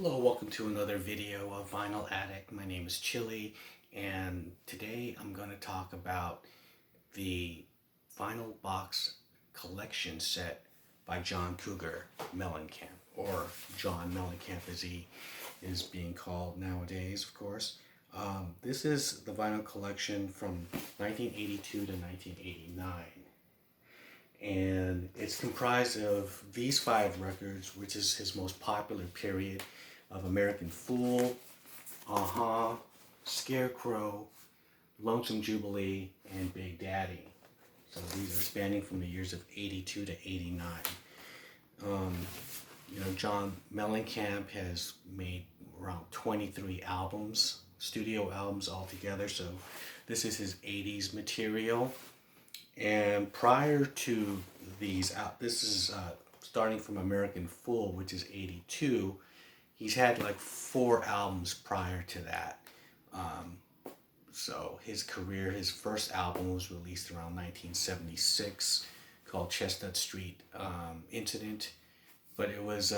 Hello, welcome to another video of Vinyl Addict. My name is Chili, and today I'm going to talk about the vinyl box collection set by John Cougar Mellencamp, or John Mellencamp as he is being called nowadays, of course. This is the vinyl collection from 1982 to 1989. And it's comprised of these 5 records, which is his most popular period, of American Fool, Scarecrow, Lonesome Jubilee, and Big Daddy. So these are spanning from the years of 82 to 89. John Mellencamp has made around 23 albums, studio albums altogether. So this is his 80s material. And prior to these, this is starting from American Fool, which is 82. He's had like 4 albums prior to that. So his career, his first album was released around 1976 called Chestnut Street Incident. But it was,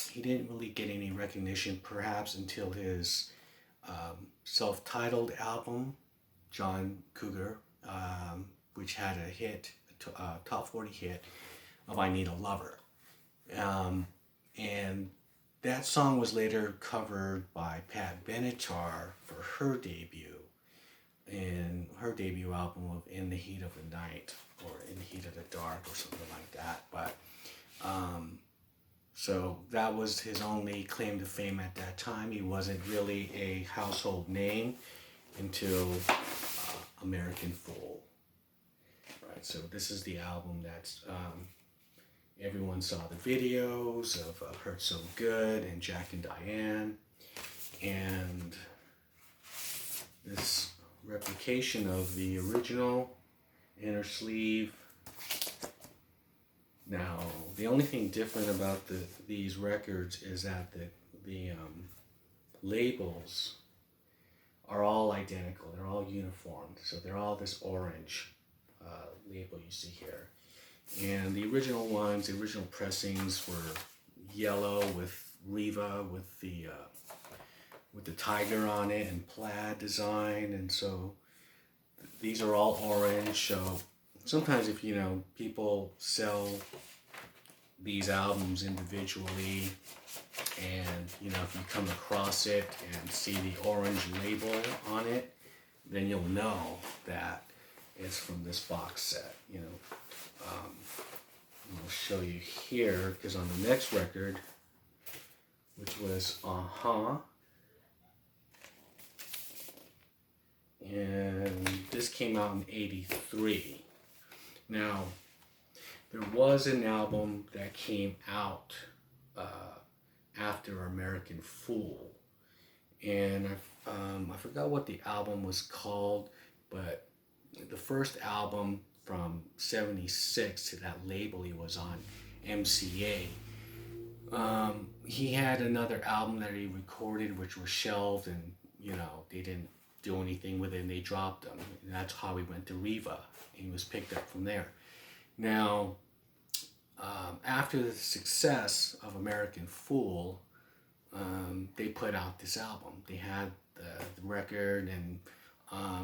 he didn't really get any recognition perhaps until his self-titled album, John Cougar, which had a hit, a top 40 hit of I Need a Lover. And that song was later covered by Pat Benatar for her debut, in her debut album of In the Heat of the Night, or In the Heat of the Dark, or something like that. But, so that was his only claim to fame at that time. He wasn't really a household name until American Fool. Right, so this is the album that's, everyone saw the videos of Hurt So Good and Jack and Diane, and this replication of the original inner sleeve. Now, the only thing different about these records is that the labels are all identical. They're all uniform. So they're all this orange label you see here. And the original ones, the original pressings were yellow with Riva, with the tiger on it, and plaid design. And so these are all orange. So sometimes if people sell these albums individually, and if you come across it and see the orange label on it, then you'll know that it's from this box set. I'll show you here, because on the next record, which was and this came out in 83. Now, there was an album that came out after American Fool, and I forgot what the album was called, but the first album from 76 to that label he was on, MCA, he had another album that he recorded which was shelved, and they didn't do anything with it, and they dropped him, and that's how he went to Riva, and he was picked up from there. Now, after the success of American Fool, they put out this album. They had the record, and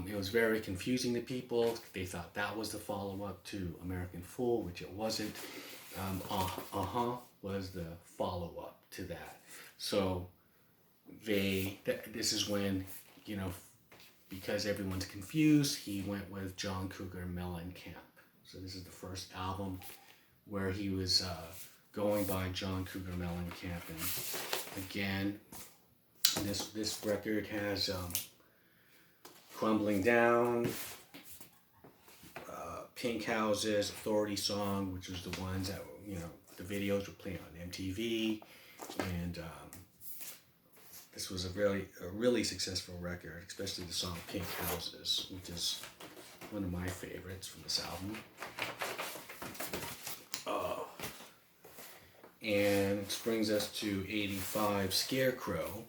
it was very confusing to people. They thought that was the follow-up to American Fool, which it wasn't. Was the follow-up to that. So this is when, because everyone's confused, he went with John Cougar Mellencamp. So this is the first album where he was going by John Cougar Mellencamp. And again, this record has Crumbling Down, Pink Houses, Authority Song, which was the ones that, the videos were playing on MTV. And this was a really successful record, especially the song Pink Houses, which is one of my favorites from this album. And it brings us to 85, Scarecrow,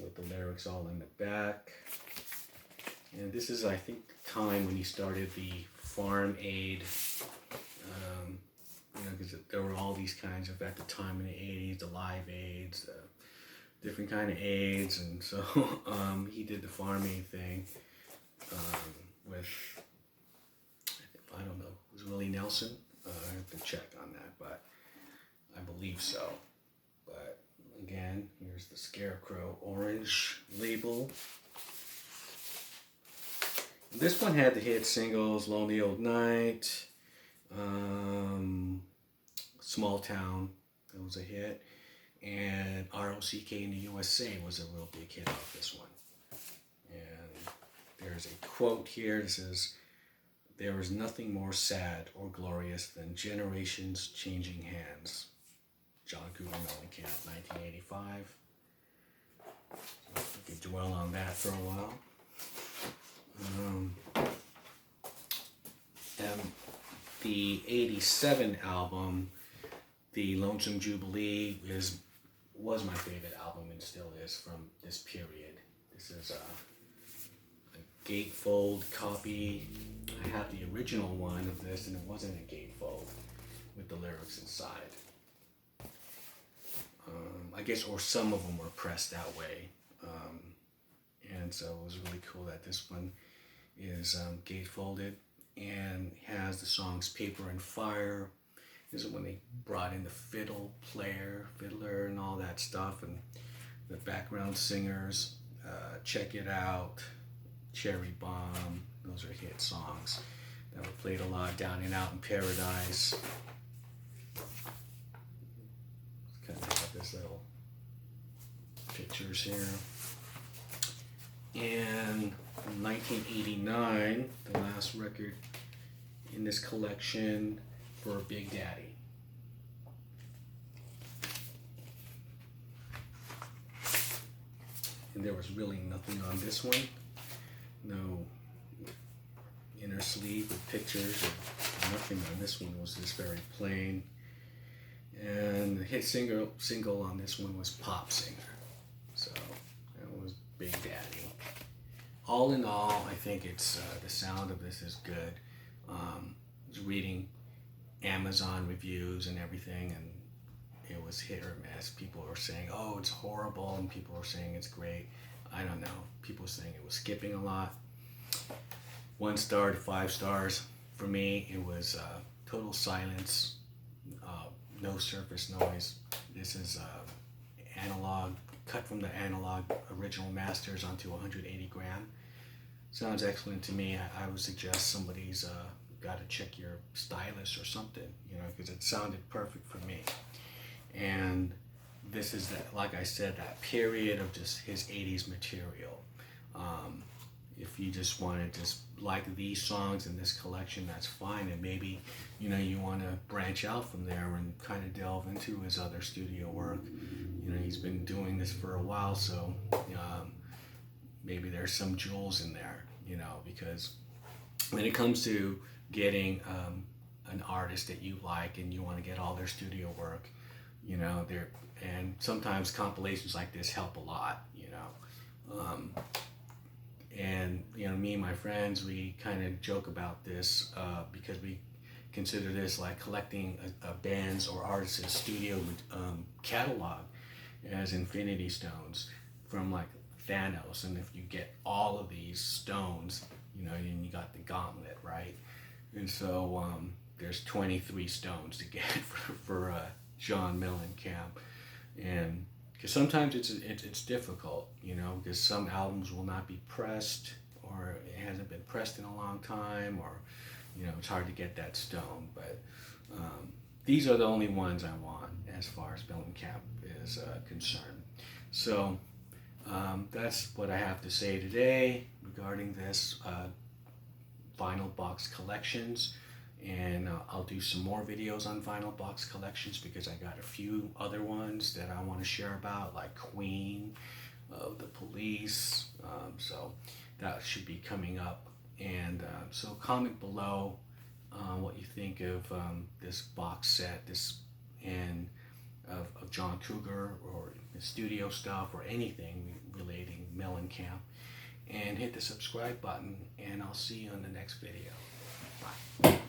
with the lyrics all in the back. And this is, I think, the time when he started the Farm Aid you know, because there were all these kinds of, at the time in the 80s, the live aids, different kind of aids, and so he did the Farm Aid thing with, I don't know, was Willie Nelson? I have to check on that, but I believe so. But again, here's the Scarecrow orange label. This one had the hit singles, Lonely Old Night, Small Town, that was a hit, and ROCK in the USA was a real big hit off this one. And there's a quote here that says, "There is nothing more sad or glorious than generations changing hands." John Cougar Mellencamp, 1985. So we could dwell on that for a while. The 87 album, the Lonesome Jubilee, was my favorite album and still is from this period. This is a gatefold copy. I have the original one of this, and it wasn't a gatefold with the lyrics inside. I guess, or some of them were pressed that way. And so it was really cool that this one is gatefolded and has the songs Paper and Fire. This is when they brought in the fiddler and all that stuff, and the background singers. Check It Out, Cherry Bomb, those are hit songs that were played a lot. Down and Out in Paradise. Kind of have this little pictures here. And in 1989, the last record in this collection for Big Daddy. And there was really nothing on this one. No inner sleeve with pictures, or nothing on this one. Was just very plain. And the hit single on this one was Pop Singer. So that was Big Daddy. All in all, I think it's the sound of this is good. I was reading Amazon reviews and everything, and it was hit or miss. People were saying, "Oh, it's horrible," and people were saying it's great. I don't know. People were saying it was skipping a lot. 1 star to 5 stars. For me, it was total silence, no surface noise. This is analog, cut from the analog original masters onto 180 gram. Sounds excellent to me. I would suggest somebody's got to check your stylist or something, you know, because it sounded perfect for me. And this is that, like I said, that period of just his 80s material. If you just want to just like these songs in this collection, that's fine. And maybe, you know, you want to branch out from there and kind of delve into his other studio work. You know, he's been doing this for a while, so maybe there's some jewels in there, you know, because when it comes to getting an artist that you like and you want to get all their studio work, you know, and sometimes compilations like this help a lot, you know. And, you know, me and my friends, we kind of joke about this because we consider this like collecting a band's or artist's studio catalog as Infinity Stones from like Thanos. And if you get all of these stones, you know, and you got the gauntlet, right? And so there's 23 stones to get for John Mellencamp. And because sometimes it's difficult, you know, because some albums will not be pressed, or it hasn't been pressed in a long time, or, you know, it's hard to get that stone. But these are the only ones I want as far as Mellencamp is concerned. So that's what I have to say today regarding this vinyl box collections. And I'll do some more videos on vinyl box collections because I got a few other ones that I want to share about, like Queen, The Police. So that should be coming up. And so comment below what you think of this box set, and of John Cougar or his studio stuff or anything relating Mellencamp. And hit the subscribe button, and I'll see you in the next video. Bye.